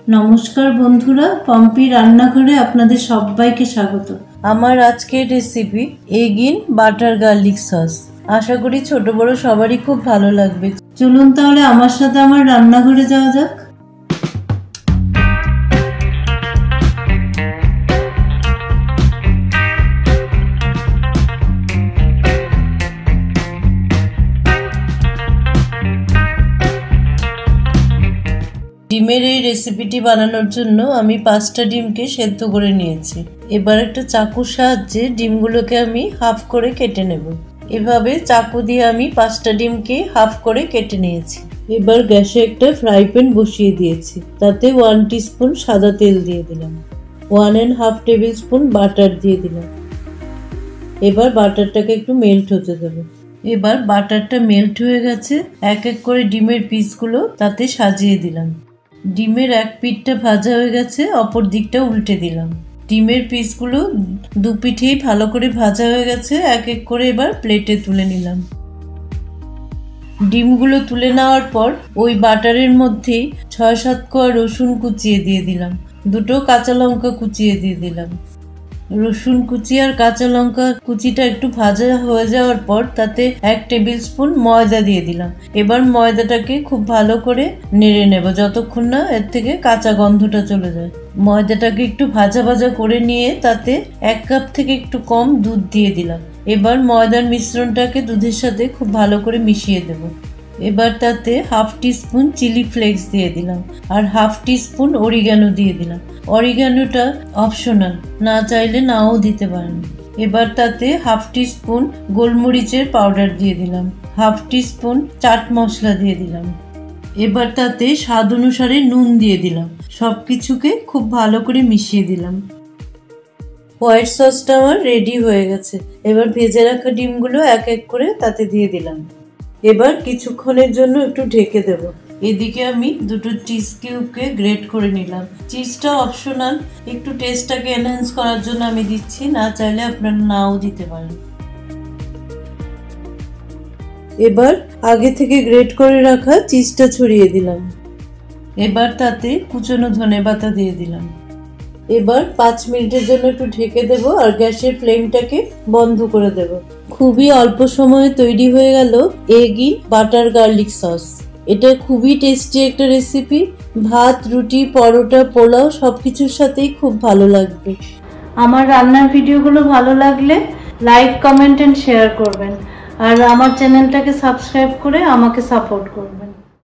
নমস্কার বন্ধুরা, পম্পি রান্নাঘরে আপনাদের সবাইকে স্বাগত। আমার আজকের recipe egg in butter garlic sauce. আশা করি ছোট বড় সবারই খুব ভালো লাগবে। চলুন তাহলে আমার সাথে আমার রান্নাঘরে যাওয়া যাক। ডিমের এই রেসিপিটি বানানোর জন্য আমি 5টা ডিমকে সেদ্ধ করে নিয়েছি। এবার একটা চাকুর সাহায্যে ডিমগুলোকে আমি হাফ করে কেটে নেব। এভাবে চাকু দিয়ে আমি 5টা ডিমকে হাফ করে কেটে নিয়েছি। এবার গ্যাসে একটা ফ্রাই প্যান বসিয়ে দিয়েছি। তাতে 1 টিস্পুন সাদা তেল দিয়ে দিলাম, 1.5 টেবিল স্পুন বাটার দিয়ে দিলাম। এবার বাটারটাকে একটু মেল্ট হতে দেবো। এবার বাটারটা মেল্ট হয়ে গেছে, এক এক করে ডিমের পিসগুলো তাতে সাজিয়ে দিলাম। ডিমের এক পিঠটা ভাজা হয়ে গেছে, অপর দিকটা উল্টে দিলাম। ডিমের পিসগুলো দু পিঠেই ভালো করে ভাজা হয়ে গেছে, এক এক করে এবার প্লেটে তুলে নিলাম। ডিমগুলো তুলে নেওয়ার পর ওই বাটারের মধ্যেই 6-7 কোয়া রসুন কুচিয়ে দিয়ে দিলাম, 2টো কাঁচা লঙ্কা কুচিয়ে দিয়ে দিলাম। রসুন কুচি আর কাঁচা লঙ্কা কুচিটা একটু ভাজা হয়ে যাওয়ার পর তাতে 1 টেবিল স্পুন ময়দা দিয়ে দিলাম। এবার ময়দাটাকে খুব ভালো করে নেড়ে নেব যতক্ষণ না এর থেকে কাঁচা গন্ধটা চলে যায়। ময়দাটাকে একটু ভাজা ভাজা করে নিয়ে তাতে 1 কাপ থেকে একটু কম দুধ দিয়ে দিলাম। এবার ময়দার মিশ্রণটাকে দুধের সাথে খুব ভালো করে মিশিয়ে দেব। এবার তাতে 1/2 টিস্পুন চিলি ফ্লেক্স দিয়ে দিলাম আর 1/2 টিস্পুন অরিগানো দিয়ে দিলাম। অরিগানোটা অপশনাল, না চাইলে নাও দিতে পারেন। এবার তাতে 1/2 টিস্পুন গোলমরিচের পাউডার দিয়ে দিলাম, 1/2 টিস্পুন চাট মশলা দিয়ে দিলাম। এবার তাতে স্বাদ অনুসারে নুন দিয়ে দিলাম। সব কিছুকে খুব ভালো করে মিশিয়ে দিলাম। হোয়াইট সসটা আমার রেডি হয়ে গেছে। এবার ভেজে রাখা ডিমগুলো এক এক করে তাতে দিয়ে দিলাম। এবার কিছুক্ষণের জন্য একটু ঢেকে দেব। এদিকে আমি 2টো চিজ কিউবকে গ্রেট করে নিলাম। চিজটা অপশনাল, একটু টেস্টটাকে এনহ্যান্স করার জন্য আমি দিচ্ছি, না চাইলে আপনারা নাও দিতে পারেন। এবার আগে থেকে গ্রেট করে রাখা চিজটা ছড়িয়ে দিলাম। এবার তাতে কুচনো ধনেপাতা দিয়ে দিলাম। এবার 5 মিনিটের জন্য একটু ঢেকে দেব আর গ্যাসের ফ্লেমটাকে বন্ধ করে দেব। খুবই অল্প সময়ে তৈরি হয়ে গেল egg in butter garlic sauce. এটা খুবই টেস্টি একটা রেসিপি। ভাত, রুটি, পরোটা, পোলাও সবকিছুর সাথেই খুব ভালো লাগবে। আমার রান্নার ভিডিওগুলো ভালো লাগলে লাইক, কমেন্ট এন্ড শেয়ার করবেন আর আমার চ্যানেলটাকে সাবস্ক্রাইব করে আমাকে সাপোর্ট করবেন।